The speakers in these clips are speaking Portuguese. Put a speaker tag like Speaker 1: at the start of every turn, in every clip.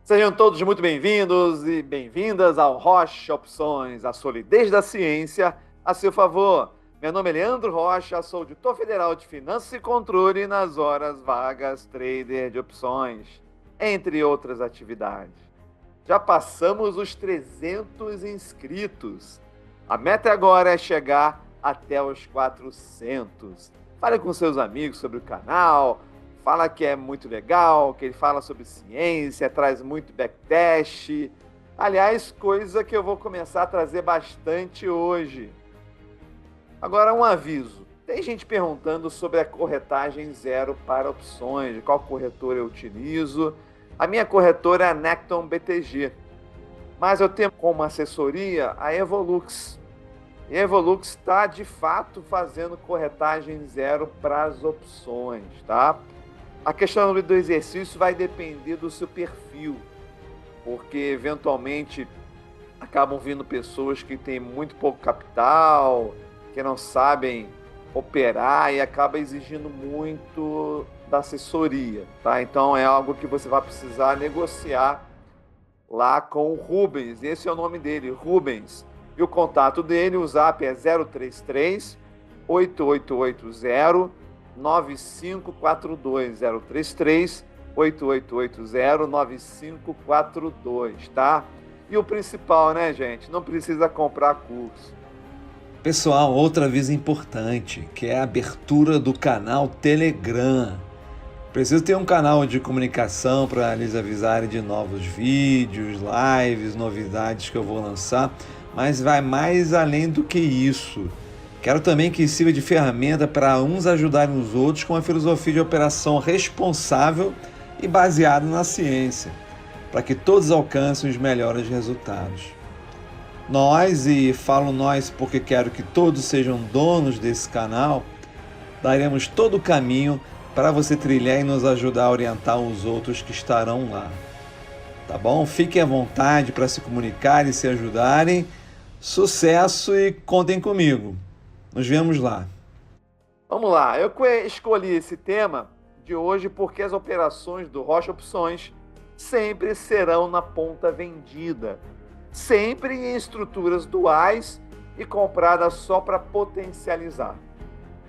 Speaker 1: Sejam todos muito bem-vindos e bem-vindas ao Rocha Opções, a solidez da ciência a seu favor. Meu nome é Leandro Rocha, sou auditor federal de Finanças e Controle nas horas vagas trader de opções, entre outras atividades. Já passamos os 300 inscritos. A meta agora é chegar até os 400. Fale com seus amigos sobre o canal, fala que é muito legal, que ele fala sobre ciência, traz muito backtest. Aliás, coisa que eu vou começar a trazer bastante hoje. Agora, um aviso. Tem gente perguntando sobre a corretagem zero para opções, qual corretora eu utilizo. A minha corretora é a Necton BTG, mas eu tenho como assessoria a Evolux. E a Evolux está, de fato, fazendo corretagem zero para as opções, tá? A questão do exercício vai depender do seu perfil, porque eventualmente acabam vindo pessoas que têm muito pouco capital, que não sabem operar e acaba exigindo muito da assessoria, tá? Então é algo que você vai precisar negociar lá com o Rubens. Esse é o nome dele, Rubens. E o contato dele, o zap é 033 8880 9542, 033 8880 9542, tá? E o principal, né, gente? Não precisa comprar curso.
Speaker 2: Pessoal, outra aviso importante, que é a abertura do canal Telegram. Preciso ter um canal de comunicação para eles avisarem de novos vídeos, lives, novidades que eu vou lançar, mas vai mais além do que isso. Quero também que sirva de ferramenta para uns ajudarem os outros com a filosofia de operação responsável e baseada na ciência, para que todos alcancem os melhores resultados. Nós, e falo nós porque quero que todos sejam donos desse canal, daremos todo o caminho para você trilhar e nos ajudar a orientar os outros que estarão lá. Tá bom? Fiquem à vontade para se comunicar e se ajudarem. Sucesso e contem comigo. Nos vemos lá.
Speaker 1: Vamos lá, eu escolhi esse tema de hoje porque as operações do Rocha Opções sempre serão na ponta vendida, sempre em estruturas duais e compradas só para potencializar.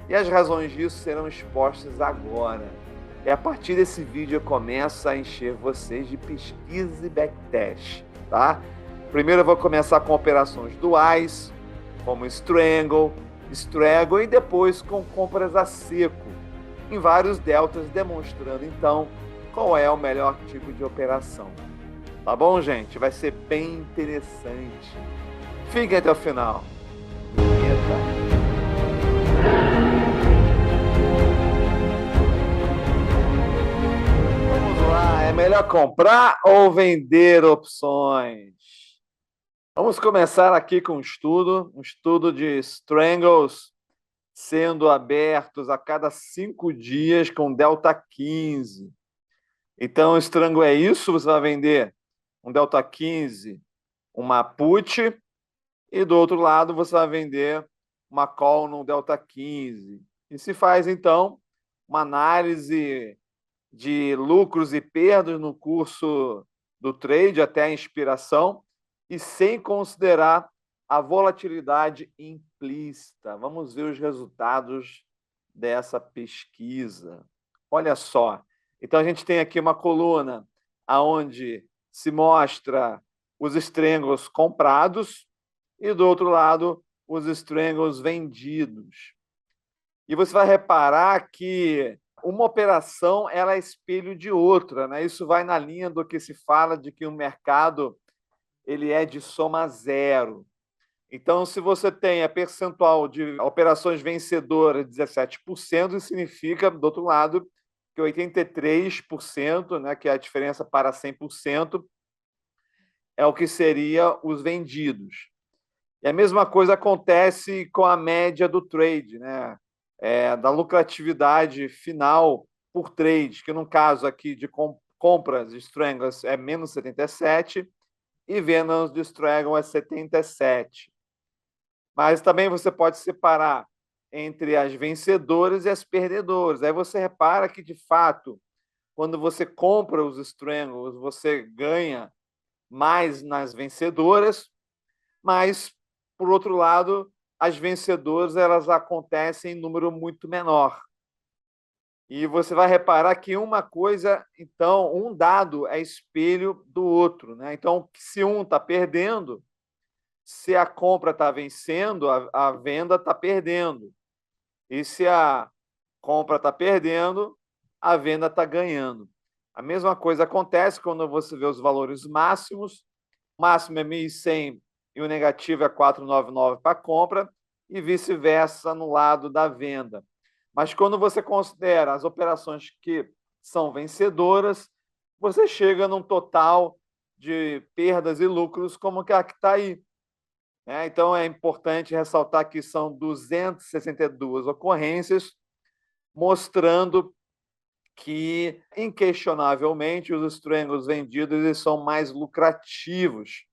Speaker 1: E as razões disso serão expostas agora. E a partir desse vídeo eu começo a encher vocês de pesquisa e backtest, tá? Primeiro eu vou começar com operações duais, como Strangle, Straggle, e depois com compras a seco, em vários deltas, demonstrando então qual é o melhor tipo de operação. Tá bom, gente? Vai ser bem interessante. Fiquem até o final. Eita. Vamos lá, é melhor comprar ou vender opções? Vamos começar aqui com um estudo de Strangles sendo abertos a cada 5 dias com delta 15. Então, o Strangle é isso, você vai vender um delta 15, uma put, e do outro lado você vai vender uma call no delta 15. E se faz, então, uma análise de lucros e perdas no curso do trade até a inspiração e sem considerar a volatilidade implícita. Vamos ver os resultados dessa pesquisa. Olha só. Então a gente tem aqui uma coluna aonde se mostra os strangles comprados e do outro lado os strangles vendidos. E você vai reparar que uma operação ela é espelho de outra, né? Isso vai na linha do que se fala de que o mercado ele é de soma zero. Então, se você tem a percentual de operações vencedoras de 17%, isso significa, do outro lado, que 83%, né, que é a diferença para 100%, é o que seria os vendidos. E a mesma coisa acontece com a média do trade, né? Da lucratividade final por trade, que no caso aqui de compras de Strangles é menos 77 e vendas de Strangle é 77. Mas também você pode separar entre as vencedoras e as perdedoras. Aí você repara que, de fato, quando você compra os Strangles, você ganha mais nas vencedoras, mas, por outro lado, as vencedoras elas acontecem em número muito menor. E você vai reparar que uma coisa, então, um dado é espelho do outro, né? Então, se um está perdendo, se a compra está vencendo, a venda está perdendo. E se a compra está perdendo, a venda está ganhando. A mesma coisa acontece quando você vê os valores máximos. O máximo é 1.100 e o negativo é 499 para a compra, e vice-versa no lado da venda. Mas quando você considera as operações que são vencedoras, você chega num total de perdas e lucros como que a que está aí. Então, é importante ressaltar que são 262 ocorrências, mostrando que, inquestionavelmente, os Strangles vendidos eles são mais lucrativos.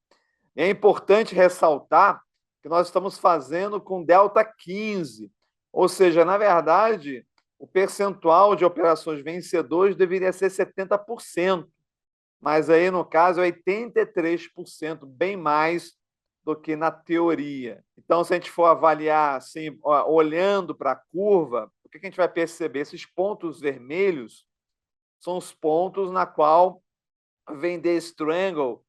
Speaker 1: É importante ressaltar que nós estamos fazendo com delta 15, ou seja, na verdade, o percentual de operações vencedoras deveria ser 70%, mas aí, no caso, é 83%, bem mais do que na teoria. Então, se a gente for avaliar assim, olhando para a curva, o que a gente vai perceber? Esses pontos vermelhos são os pontos na qual vender Strangle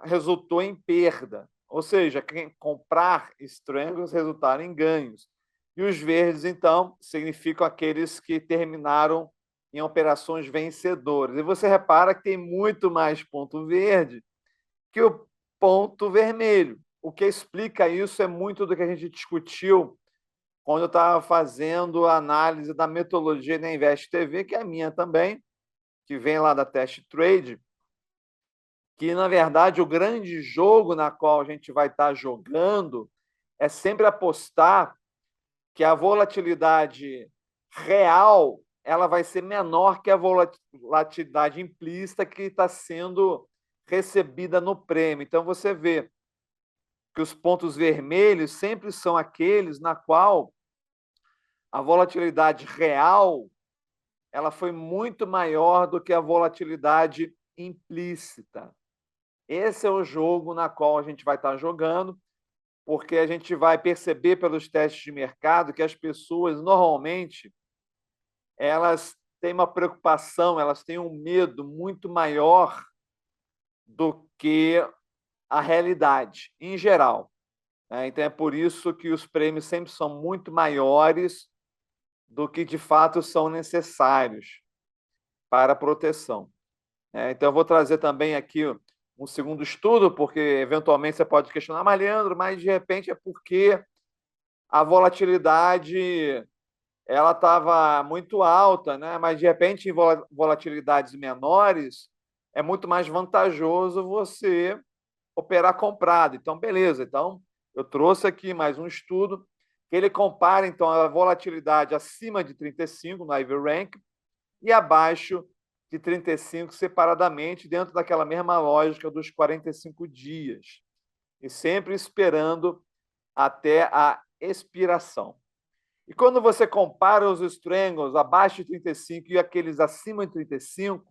Speaker 1: resultou em perda. Ou seja, quem comprar Strangles resultaram em ganhos. E os verdes, então, significam aqueles que terminaram em operações vencedoras. E você repara que tem muito mais ponto verde que o ponto vermelho. O que explica isso é muito do que a gente discutiu quando eu estava fazendo a análise da metodologia da Invest TV, que é a minha também, que vem lá da Test Trade, que, na verdade, o grande jogo na qual a gente vai estar jogando é sempre apostar que a volatilidade real ela vai ser menor que a volatilidade implícita que está sendo recebida no prêmio. Então, você vê que os pontos vermelhos sempre são aqueles na qual a volatilidade real ela foi muito maior do que a volatilidade implícita. Esse é o jogo na qual a gente vai estar jogando, porque a gente vai perceber pelos testes de mercado que as pessoas, normalmente, elas têm uma preocupação, elas têm um medo muito maior do que a realidade, em geral. Então, é por isso que os prêmios sempre são muito maiores do que, de fato, são necessários para a proteção. Então, eu vou trazer também aqui um segundo estudo, porque, eventualmente, você pode questionar, mas, Leandro, mas, de repente, é porque a volatilidade ela estava muito alta, né? Mas, de repente, em volatilidades menores, é muito mais vantajoso você operar comprado. Então, beleza. Então, eu trouxe aqui mais um estudo que ele compara, então, a volatilidade acima de 35 no Ivy Rank e abaixo de 35 separadamente, dentro daquela mesma lógica dos 45 dias. E sempre esperando até a expiração. E quando você compara os Strangles abaixo de 35 e aqueles acima de 35,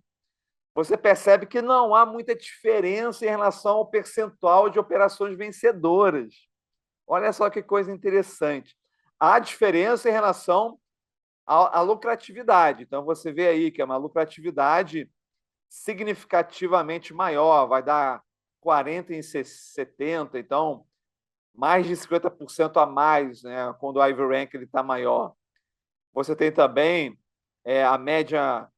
Speaker 1: você percebe que não há muita diferença em relação ao percentual de operações vencedoras. Olha só que coisa interessante. Há diferença em relação à lucratividade. Então, você vê aí que é uma lucratividade significativamente maior, vai dar 40 em 70, então mais de 50% a mais, né, quando o Ivy Rank está maior. Você tem também a média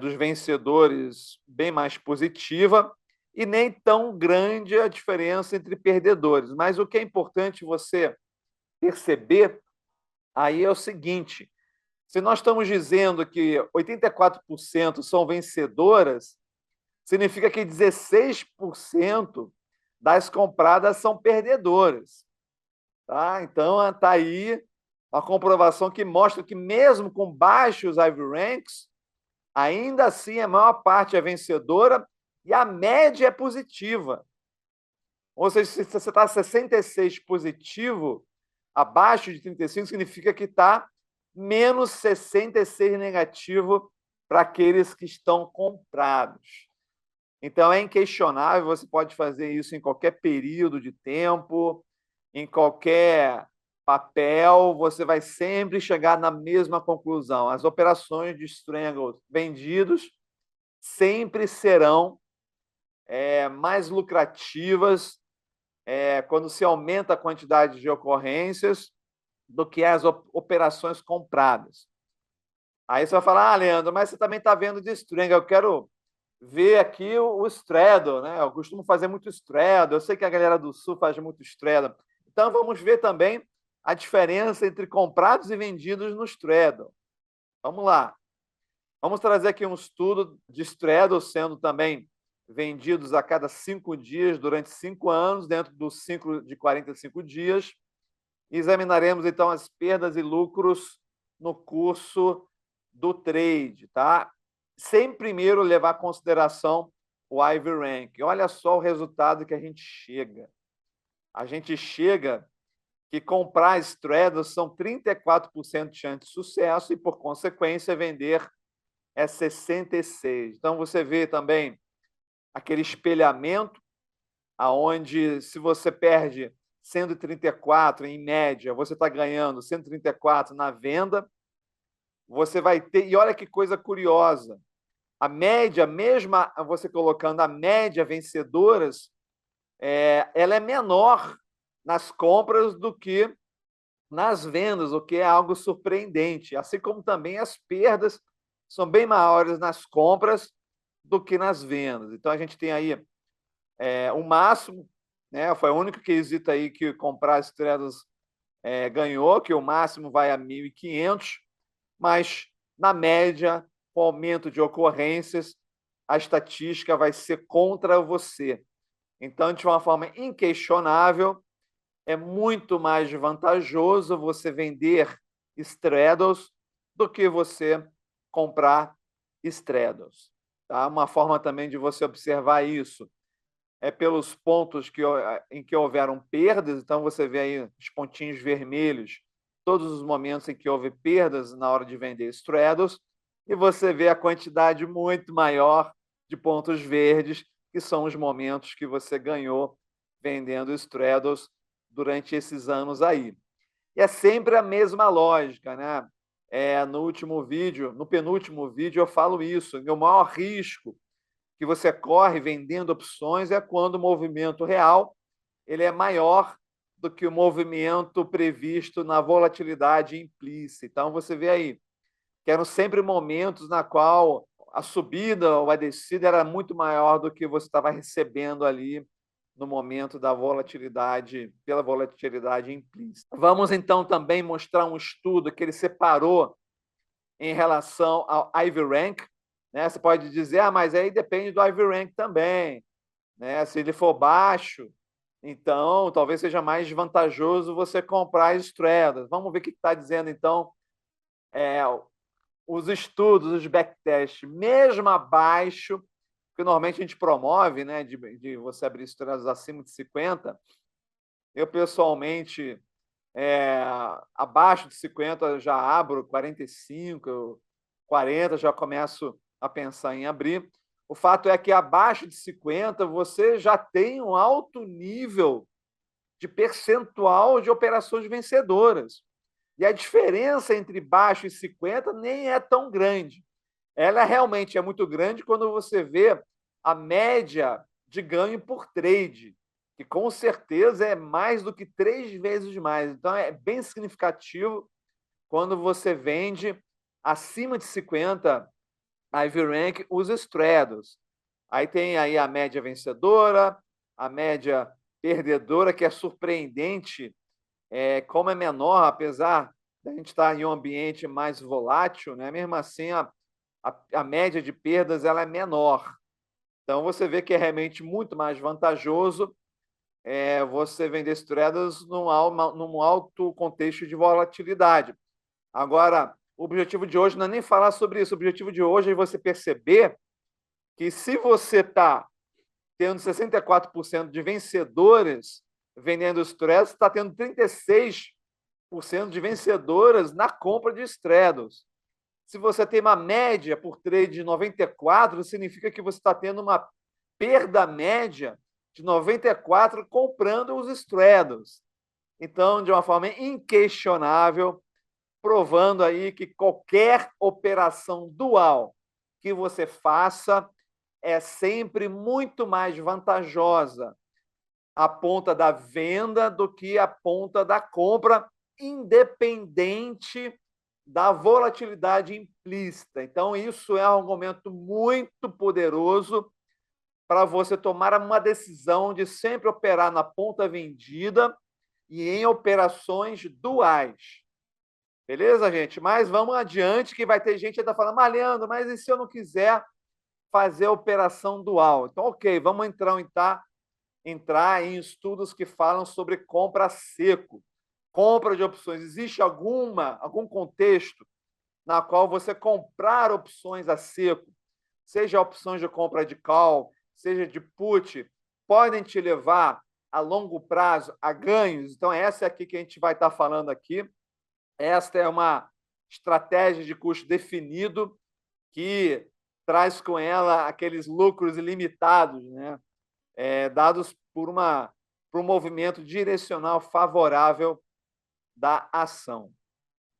Speaker 1: dos vencedores bem mais positiva e nem tão grande a diferença entre perdedores. Mas o que é importante você perceber aí é o seguinte: se nós estamos dizendo que 84% são vencedoras, significa que 16% das compradas são perdedoras. Tá? Então, está aí a comprovação que mostra que, mesmo com baixos Ivy Ranks, ainda assim a maior parte é vencedora e a média é positiva. Ou seja, se você está 66 positivo, abaixo de 35, significa que está menos 66 negativo para aqueles que estão comprados. Então, é inquestionável, você pode fazer isso em qualquer período de tempo, em qualquer papel, você vai sempre chegar na mesma conclusão. As operações de strangle vendidos sempre serão mais lucrativas quando se aumenta a quantidade de ocorrências do que as operações compradas. Aí você vai falar, Leandro, mas você também está vendo de strangle, eu quero ver aqui o straddle, né? Eu costumo fazer muito straddle, eu sei que a galera do Sul faz muito straddle. Então, vamos ver também a diferença entre comprados e vendidos no straddle. Vamos lá. Vamos trazer aqui um estudo de straddle sendo também vendidos a cada 5 dias, durante 5 anos, dentro do ciclo de 45 dias. E examinaremos, então, as perdas e lucros no curso do trade, tá? Sem primeiro levar em consideração o Ivy Rank. Olha só o resultado que a gente chega. A gente chega que comprar straddles são 34% de chance de sucesso e, por consequência, vender é 66%. Então, você vê também aquele espelhamento, aonde se você perde 134 em média, você está ganhando 134 na venda, você vai ter... E olha que coisa curiosa, a média, mesmo você colocando a média vencedoras, ela é menor nas compras do que nas vendas, o que é algo surpreendente. Assim como também as perdas são bem maiores nas compras do que nas vendas. Então, a gente tem aí o máximo, né? Foi o único quesito aí que comprar straddles ganhou, que o máximo vai a 1.500, mas, na média, com aumento de ocorrências, a estatística vai ser contra você. Então, de uma forma inquestionável, é muito mais vantajoso você vender straddles do que você comprar straddles. Tá? Uma forma também de você observar isso é pelos pontos em que houveram perdas. Então, você vê aí os pontinhos vermelhos, todos os momentos em que houve perdas na hora de vender straddles, e você vê a quantidade muito maior de pontos verdes, que são os momentos que você ganhou vendendo straddles durante esses anos aí. E é sempre a mesma lógica, né? No último vídeo, no penúltimo vídeo, eu falo isso. O maior risco que você corre vendendo opções é quando o movimento real ele é maior do que o movimento previsto na volatilidade implícita. Então, você vê aí que eram sempre momentos na qual a subida ou a descida era muito maior do que você estava recebendo ali no momento da volatilidade, pela volatilidade implícita. Vamos, então, também mostrar um estudo que ele separou em relação ao Ivy Rank. Né? Você pode dizer, mas aí depende do Ivy Rank também. Né? Se ele for baixo, então talvez seja mais vantajoso você comprar straddles. Vamos ver o que está dizendo, então, os estudos, os backtests, mesmo abaixo, que normalmente a gente promove, né, de você abrir straddles acima de 50, eu pessoalmente, abaixo de 50 eu já abro, 45, 40 já começo a pensar em abrir. O fato é que abaixo de 50 você já tem um alto nível de percentual de operações vencedoras. E a diferença entre baixo e 50 nem é tão grande. Ela realmente é muito grande quando você vê a média de ganho por trade, que com certeza é mais do que 3 vezes mais. Então, é bem significativo quando você vende acima de 50 Ivy Rank os straddles. Aí tem aí a média vencedora, a média perdedora, que é surpreendente, como é menor, apesar da gente estar em um ambiente mais volátil, né? Mesmo assim, a média de perdas ela é menor. Então, você vê que é realmente muito mais vantajoso você vender straddles num alto contexto de volatilidade. Agora, o objetivo de hoje não é nem falar sobre isso. O objetivo de hoje é você perceber que se você está tendo 64% de vencedores vendendo straddles, está tendo 36% de vencedoras na compra de straddles. Se você tem uma média por trade de 94, significa que você está tendo uma perda média de 94 comprando os straddles. Então, de uma forma inquestionável, provando aí que qualquer operação dual que você faça é sempre muito mais vantajosa a ponta da venda do que a ponta da compra, independente da volatilidade implícita. Então, isso é um argumento muito poderoso para você tomar uma decisão de sempre operar na ponta vendida e em operações duais. Beleza, gente? Mas vamos adiante, que vai ter gente que está falando, Leandro, mas e se eu não quiser fazer a operação dual? Então, ok, vamos entrar em estudos que falam sobre compra a seco, compra de opções. Existe algum contexto na qual você comprar opções a seco, seja opções de compra de call, seja de put, podem te levar a longo prazo a ganhos? Então, essa é aqui que a gente vai estar falando aqui. Esta é uma estratégia de custo definido que traz com ela aqueles lucros ilimitados, né? Dados por um movimento direcional favorável da ação.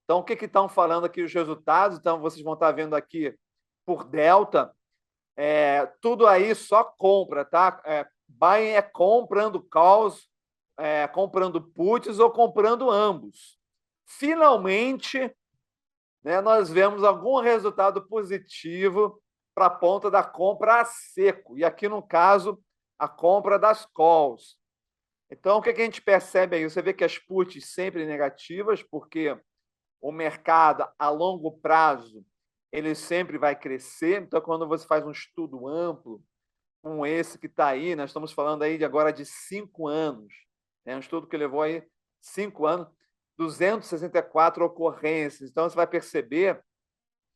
Speaker 1: Então, o que estão falando aqui os resultados? Então, vocês vão estar vendo aqui por delta, tudo aí só compra, tá? Buying é comprando calls, comprando puts ou comprando ambos. Finalmente, né, nós vemos algum resultado positivo para a ponta da compra a seco. E aqui, no caso, a compra das calls. Então, o que a gente percebe aí? Você vê que as puts sempre negativas, porque o mercado, a longo prazo, ele sempre vai crescer. Então, quando você faz um estudo amplo, como esse que está aí, nós estamos falando aí agora de 5 anos, um estudo que levou aí 5 anos, 264 ocorrências. Então, você vai perceber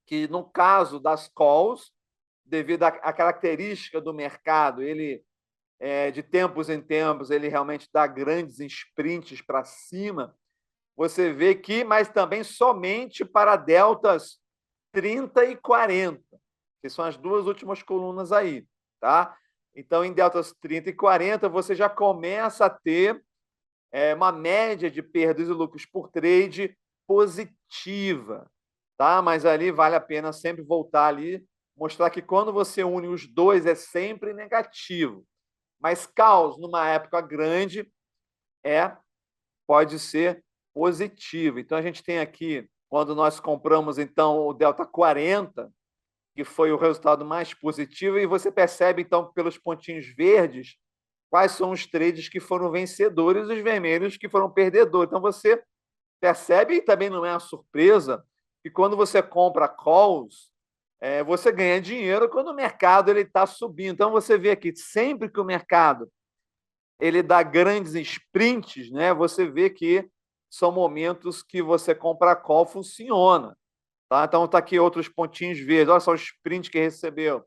Speaker 1: que, no caso das calls, devido à característica do mercado, ele, de tempos em tempos, ele realmente dá grandes sprints para cima. Você vê que, mas também somente para deltas 30 e 40, que são as duas últimas colunas aí, tá? Então, em deltas 30 e 40, você já começa a ter uma média de perdas e lucros por trade positiva, tá? Mas ali vale a pena sempre voltar ali, mostrar que quando você une os dois é sempre negativo. Mas caos, numa época grande, pode ser positivo. Então, a gente tem aqui, quando nós compramos, então, o Delta 40, que foi o resultado mais positivo, e você percebe, então, pelos pontinhos verdes, quais são os trades que foram vencedores e os vermelhos que foram perdedores. Então, você percebe, e também não é uma surpresa, que quando você compra calls, você ganha dinheiro quando o mercado está subindo. Então, você vê aqui, sempre que o mercado ele dá grandes sprints, né, você vê que são momentos que você compra a call, funciona. Tá? Então, está aqui outros pontinhos verdes. Olha só o sprint que recebeu.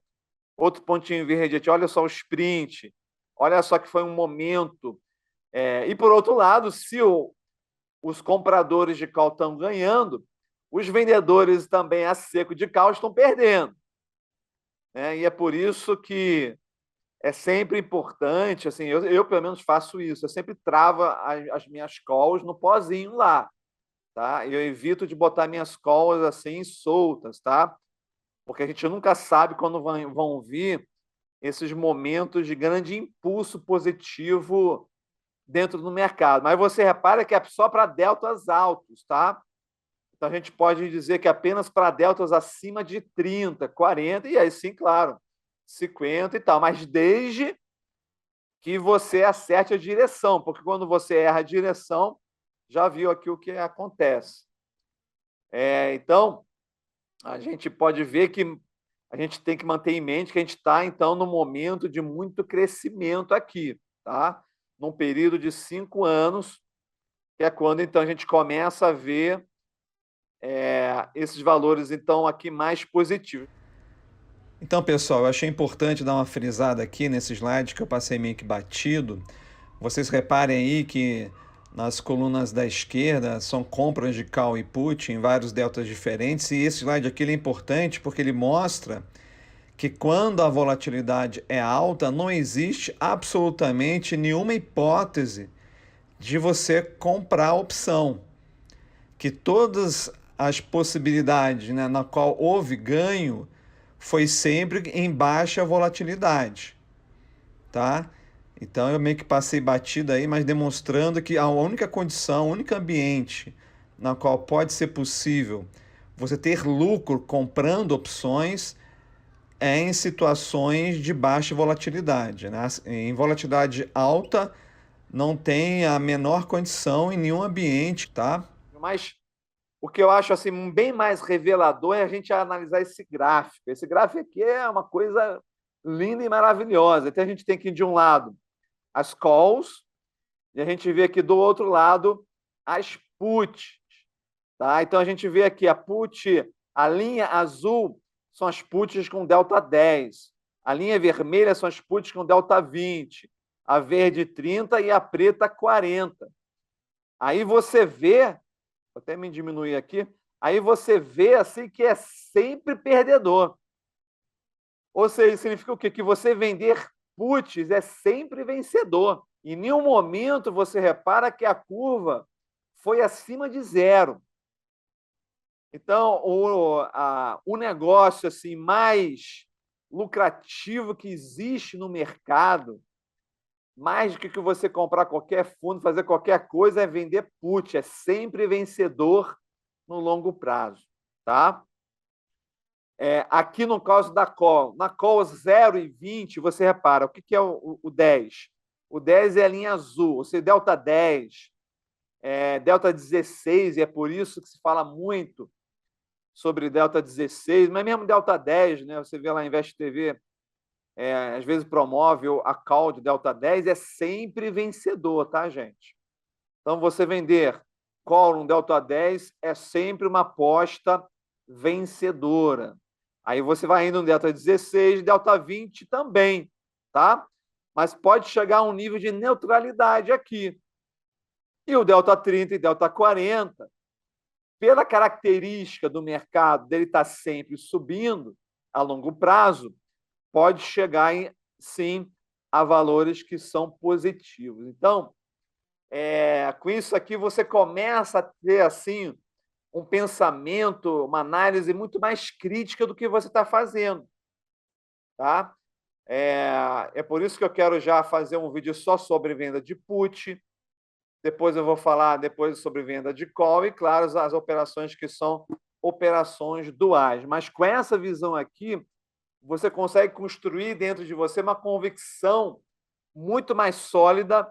Speaker 1: Outro pontinho verde aqui. Olha só o sprint. Olha só que foi um momento. E, por outro lado, se os compradores de call estão ganhando, os vendedores também a seco de call estão perdendo. E é por isso que é sempre importante, assim, eu pelo menos faço isso, eu sempre travo as minhas calls no pozinho lá, tá? Eu evito de botar minhas calls assim soltas, tá? Porque a gente nunca sabe quando vão vir esses momentos de grande impulso positivo dentro do mercado. Mas você repara que é só para deltas altos, tá? Então a gente pode dizer que apenas para deltas acima de 30, 40, e aí sim, claro, 50 e tal, mas desde que você acerte a direção, porque quando você erra a direção, já viu aqui o que acontece. Então, a gente pode ver que a gente tem que manter em mente que a gente está, então, no momento de muito crescimento aqui, tá? Num período de 5 anos, que é quando, então, a gente começa a ver esses valores, então, aqui mais positivos.
Speaker 2: Então, pessoal, eu achei importante dar uma frisada aqui nesse slide que eu passei meio que batido. Vocês reparem aí que nas colunas da esquerda, são compras de call e put em vários deltas diferentes, e esse slide aqui é importante porque ele mostra que quando a volatilidade é alta, não existe absolutamente nenhuma hipótese de você comprar a opção, que todas as possibilidades, né, na qual houve ganho foi sempre em baixa volatilidade, tá? Então eu meio que passei batido aí, mas demonstrando que a única condição, o único ambiente na qual pode ser possível você ter lucro comprando opções é em situações de baixa volatilidade, né? Em volatilidade alta não tem a menor condição em nenhum ambiente, tá?
Speaker 1: Mas o que eu acho assim bem mais revelador é a gente analisar esse gráfico. Esse gráfico aqui é uma coisa linda e maravilhosa. Então a gente tem aqui de um lado as calls e a gente vê aqui do outro lado as puts, tá? Então a gente vê aqui a put, a linha azul são as puts com delta 10, a linha vermelha são as puts com delta 20, a verde 30 e a preta 40. Aí você vê, vou até me diminuir aqui, aí você vê assim que é sempre perdedor. Ou seja, significa o quê? Que você vender puts é sempre vencedor. Em nenhum momento você repara que a curva foi acima de zero. Então, o negócio assim mais lucrativo que existe no mercado, mais do que você comprar qualquer fundo, fazer qualquer coisa, é vender put. É sempre vencedor no longo prazo, tá? Aqui no caso da call, na call 0 e 20, você repara, o que é o 10? O 10 é a linha azul, ou seja, delta 10, delta 16, e é por isso que se fala muito sobre delta 16, mas mesmo delta 10, né? Você vê lá Invest TV, às vezes promove a call de delta 10, é sempre vencedor, tá, gente? Então, você vender call no delta 10 é sempre uma aposta vencedora. Aí você vai indo no delta 16, delta 20 também, tá? Mas pode chegar a um nível de neutralidade aqui. E o delta 30 e delta 40, pela característica do mercado dele estar sempre subindo a longo prazo, pode chegar, sim, a valores que são positivos. Então, com isso aqui, você começa a ter assim um pensamento, uma análise muito mais crítica do que você está fazendo, tá? É por isso que eu quero já fazer um vídeo só sobre venda de put, depois eu vou falar depois sobre venda de call e, claro, as operações que são operações duais. Mas com essa visão aqui, você consegue construir dentro de você uma convicção muito mais sólida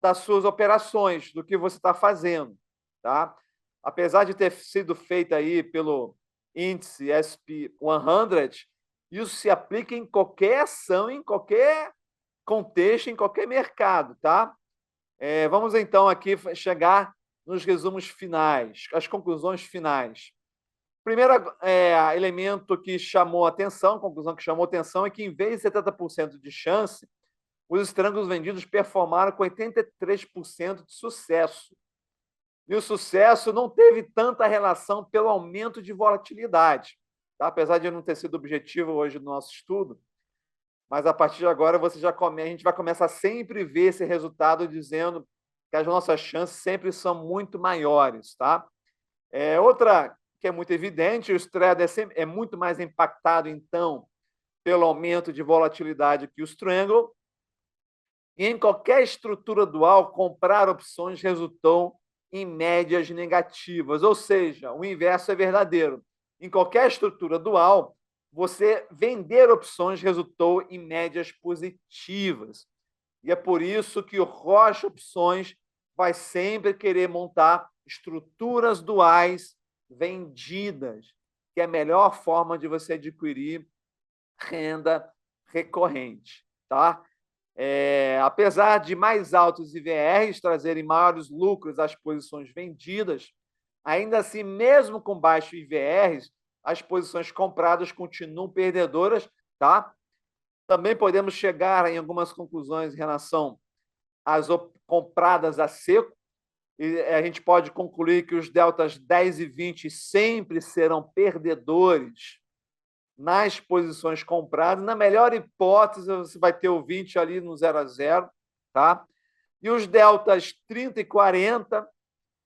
Speaker 1: das suas operações, do que você está fazendo, tá? Apesar de ter sido feita aí pelo índice SP100, isso se aplica em qualquer ação, em qualquer contexto, em qualquer mercado, tá? Vamos então aqui chegar nos resumos finais, as conclusões finais. Primeiro elemento que chamou atenção, conclusão que chamou atenção, é que em vez de 70% de chance, os estrangos vendidos performaram com 83% de sucesso. E o sucesso não teve tanta relação pelo aumento de volatilidade, tá? Apesar de não ter sido objetivo hoje no nosso estudo, mas a partir de agora a gente vai começar a sempre ver esse resultado dizendo que as nossas chances sempre são muito maiores, tá? Outra que é muito evidente, o spread é muito mais impactado, então, pelo aumento de volatilidade que o strangle. E em qualquer estrutura dual, comprar opções resultou em médias negativas, ou seja, o inverso é verdadeiro. Em qualquer estrutura dual, você vender opções resultou em médias positivas. E é por isso que o Rocha Opções vai sempre querer montar estruturas duais vendidas, que é a melhor forma de você adquirir renda recorrente, tá? Apesar de mais altos IVRs trazerem maiores lucros às posições vendidas, ainda assim, mesmo com baixos IVRs, as posições compradas continuam perdedoras, tá? Também podemos chegar em algumas conclusões em relação às compradas a seco, e a gente pode concluir que os deltas 10 e 20 sempre serão perdedores nas posições compradas. Na melhor hipótese, você vai ter o 20 ali no 0 a 0, tá? E os deltas 30 e 40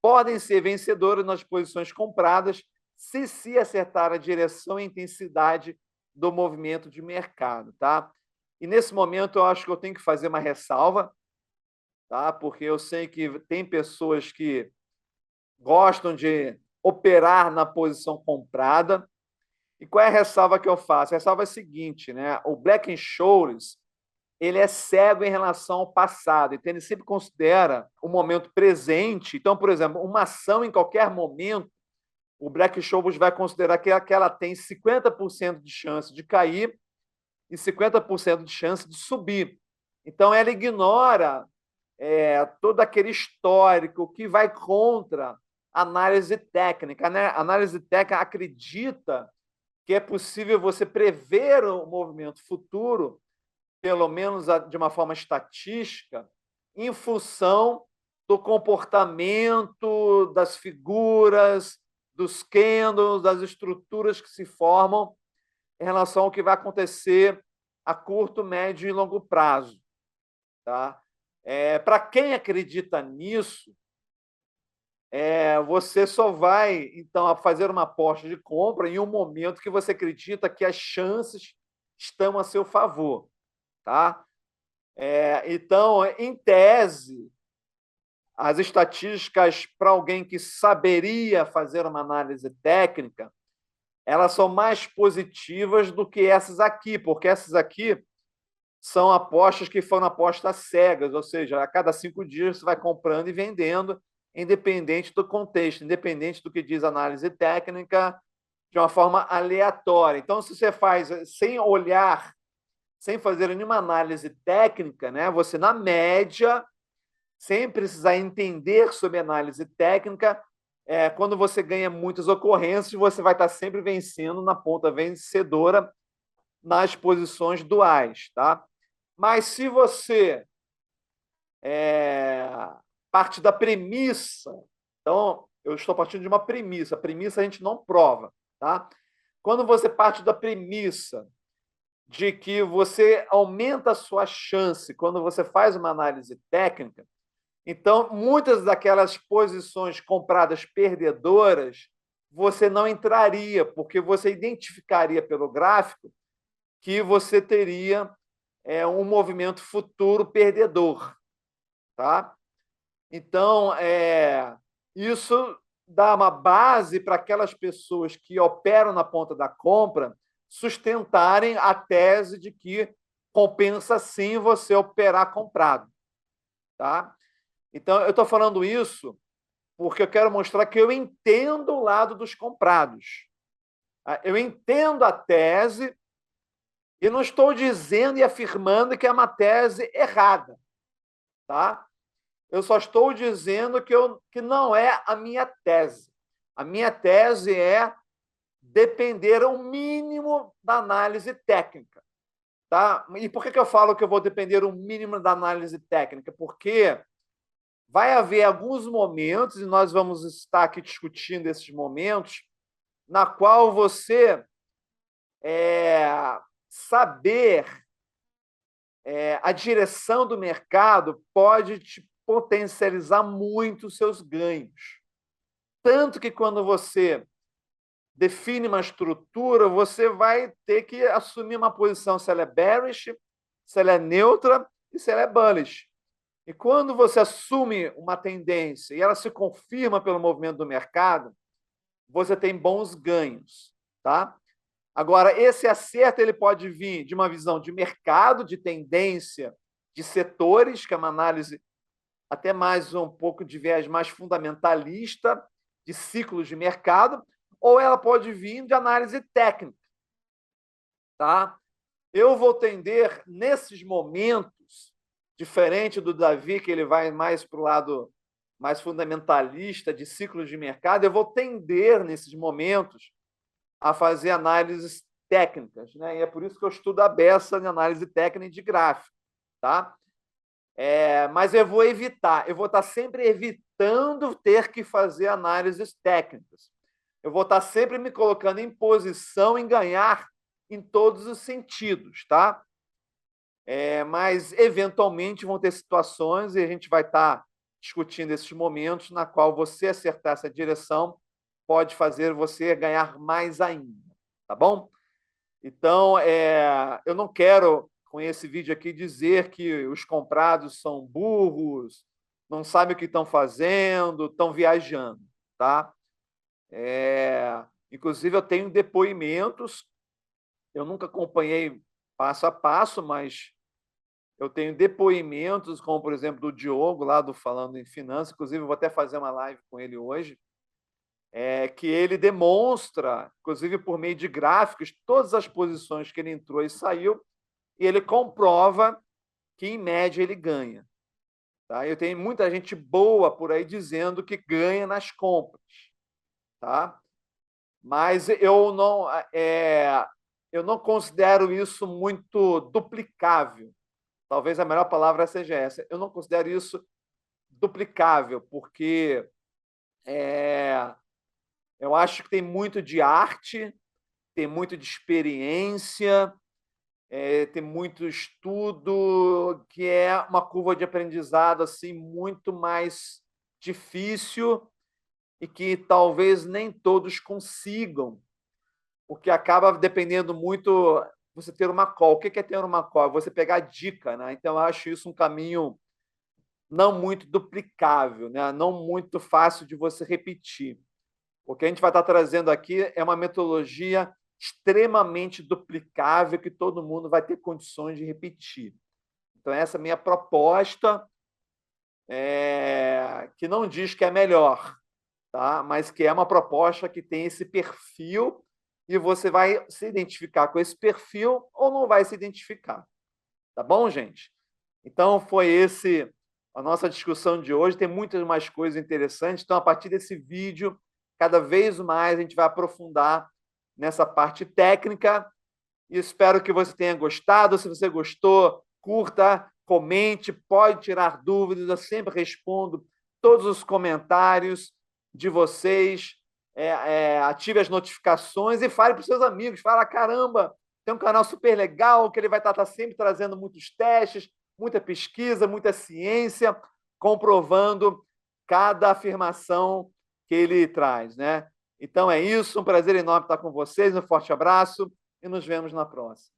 Speaker 1: podem ser vencedores nas posições compradas se acertar a direção e intensidade do movimento de mercado, tá? E nesse momento eu acho que eu tenho que fazer uma ressalva, tá? Porque eu sei que tem pessoas que gostam de operar na posição comprada. E qual é a ressalva que eu faço? A ressalva é a seguinte, né? O Black-Scholes, ele é cego em relação ao passado, então ele sempre considera o momento presente. Então, por exemplo, uma ação em qualquer momento, o Black-Scholes vai considerar que ela tem 50% de chance de cair e 50% de chance de subir. Então, ela ignora todo aquele histórico que vai contra a análise técnica, né? A análise técnica acredita que é possível você prever o movimento futuro, pelo menos de uma forma estatística, em função do comportamento das figuras, dos candles, das estruturas que se formam em relação ao que vai acontecer a curto, médio e longo prazo. Tá? Para quem acredita nisso, você só vai, então, fazer uma aposta de compra em um momento que você acredita que as chances estão a seu favor. Tá? Então, em tese, as estatísticas para alguém que saberia fazer uma análise técnica, elas são mais positivas do que essas aqui, porque essas aqui são apostas que foram apostas cegas, ou seja, a cada 5 dias você vai comprando e vendendo, independente do contexto, independente do que diz a análise técnica, de uma forma aleatória. Então, se você faz sem olhar, sem fazer nenhuma análise técnica, né, você, na média, sem precisar entender sobre análise técnica, quando você ganha muitas ocorrências, você vai estar sempre vencendo na ponta vencedora nas posições duais. Tá? Mas se você parte da premissa, então, eu estou partindo de uma premissa, a premissa a gente não prova. Tá? Quando você parte da premissa de que você aumenta a sua chance quando você faz uma análise técnica, então, muitas daquelas posições compradas perdedoras, você não entraria, porque você identificaria pelo gráfico que você teria um movimento futuro perdedor. Tá? Então, isso dá uma base para aquelas pessoas que operam na ponta da compra sustentarem a tese de que compensa sim você operar comprado. Tá? Então, eu estou falando isso porque eu quero mostrar que eu entendo o lado dos comprados. Eu entendo a tese e não estou dizendo e afirmando que é uma tese errada. Tá? Eu só estou dizendo que não é a minha tese. A minha tese é depender o mínimo da análise técnica. Tá? E por que eu falo que eu vou depender o mínimo da análise técnica? Porque vai haver alguns momentos, e nós vamos estar aqui discutindo esses momentos, na qual você saber a direção do mercado pode te potencializar muito os seus ganhos. Tanto que quando você define uma estrutura, você vai ter que assumir uma posição se ela é bearish, se ela é neutra e se ela é bullish. E quando você assume uma tendência e ela se confirma pelo movimento do mercado, você tem bons ganhos. Tá? Agora, esse acerto ele pode vir de uma visão de mercado, de tendência, de setores, que é uma análise até mais um pouco de viés mais fundamentalista, de ciclos de mercado, ou ela pode vir de análise técnica. Tá? Eu vou tender, nesses momentos, diferente do Davi, que ele vai mais para o lado mais fundamentalista de ciclos de mercado, eu vou tender, nesses momentos, a fazer análises técnicas. Né? E é por isso que eu estudo a beça de análise técnica e de gráfico. Tá? Mas eu vou evitar, eu vou estar sempre evitando ter que fazer análises técnicas. Eu vou estar sempre me colocando em posição em ganhar em todos os sentidos, tá? Mas, eventualmente, vão ter situações e a gente vai estar discutindo esses momentos na qual você acertar essa direção pode fazer você ganhar mais ainda, tá bom? Então, eu não quero, com esse vídeo aqui, dizer que os comprados são burros, não sabem o que estão fazendo, estão viajando, tá? Inclusive, eu tenho depoimentos, eu nunca acompanhei passo a passo, mas eu tenho depoimentos, como, por exemplo, do Diogo, lá do Falando em Finanças, inclusive, eu vou até fazer uma live com ele hoje, que ele demonstra, inclusive por meio de gráficos, todas as posições que ele entrou e saiu, e ele comprova que, em média, ele ganha. Tá? Eu tenho muita gente boa por aí dizendo que ganha nas compras. Tá? Mas eu não considero isso muito duplicável. Talvez a melhor palavra seja essa. Eu não considero isso duplicável, porque eu acho que tem muito de arte, tem muito de experiência, tem muito estudo, que é uma curva de aprendizado assim muito mais difícil e que talvez nem todos consigam, porque acaba dependendo muito você ter uma call. O que é ter uma call? Você pegar a dica, né? Então, eu acho isso um caminho não muito duplicável, né? Não muito fácil de você repetir. O que a gente vai estar trazendo aqui é uma metodologia extremamente duplicável que todo mundo vai ter condições de repetir. Então, essa é a minha proposta, que não diz que é melhor, tá? Mas que é uma proposta que tem esse perfil e você vai se identificar com esse perfil ou não vai se identificar. Tá bom, gente? Então, foi esse a nossa discussão de hoje. Tem muitas mais coisas interessantes. Então, a partir desse vídeo, cada vez mais a gente vai aprofundar nessa parte técnica e espero que você tenha gostado. Se você gostou, curta, comente, pode tirar dúvidas, eu sempre respondo todos os comentários de vocês. Ative as notificações e fale para os seus amigos. Fala, caramba, tem um canal super legal que ele vai estar sempre trazendo muitos testes, muita pesquisa, muita ciência, comprovando cada afirmação que ele traz, né? Então é isso, um prazer enorme estar com vocês, um forte abraço e nos vemos na próxima.